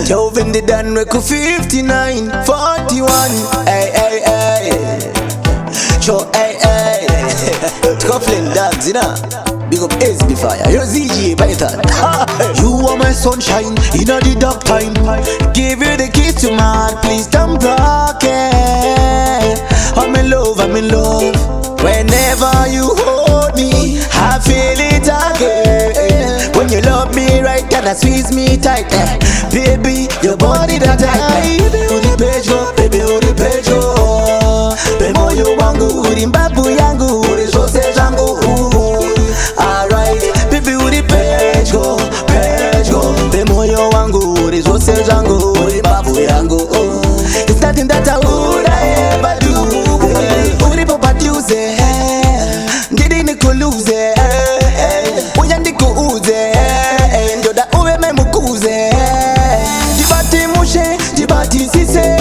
Joven the Dan Reku 59, 41. Hey, hey, hey. Show, hey, hey. Scuffling dogs, you know. Big up SB Fire. You're ZG Python. You are my sunshine in the dark time. Give you the keys to my heart, please don't block it. I'm in love, I'm in love. Whenever you hold me, I feel it again. When you love me right, gotta squeeze me tight. Baby, your body that tight. Baby, uri pejo, baby, uri pejo. Be moyo wangu, uri mbavu yangu, uri zose zangu. Alright, baby, uri pejo, pejo. Be moyo wangu, uri zose zangu, uri mbavu yangu. It's nothing that I would ever do. Uri popa tuze, ndidi nikuluze. Uya ndikuuze, ndoda uwe memukuze. Dibati mushe, dibati sise.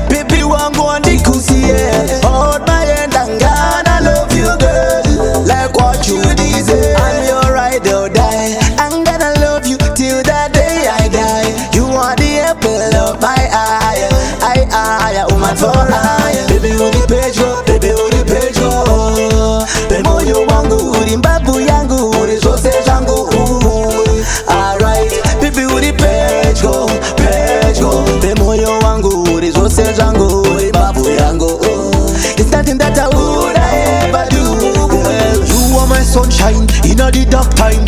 Baby wangu andikusie. Hold my hand and gonna love you girl, like what you deserve. I'm your ride or die. I'm gonna love you till the day I die. You are the apple of my eye. Woman for eye. Baby uri pejo, baby uri pejo. Be moyo wangu, uri mbavu yangu, uri zose zangu. Alright, baby uri pejo, pejo. Be moyo wangu, uri zose zangu, uri mbavu yangu. It's nothing that I would ever do. You are my sunshine in the dark time.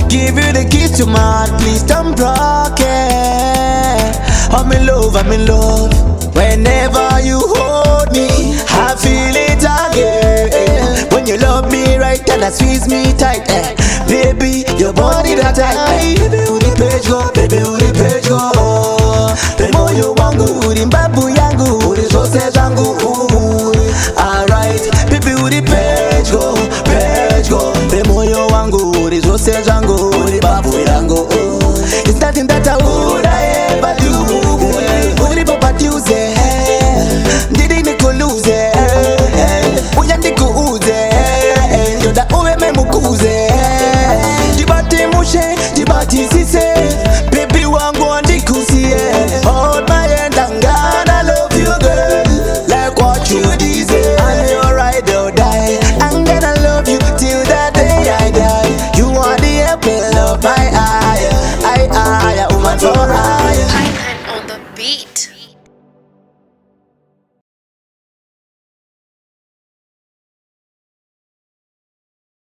Give you the keys to my heart, please don't block it. I'm in love, I'm in love. Whenever you hold me, I feel it again. When you love me right, gotta squeeze me tight. Baby, your body that tight. Baby uri pejo, baby uri pejo. Be moyo wangu, uri mbavu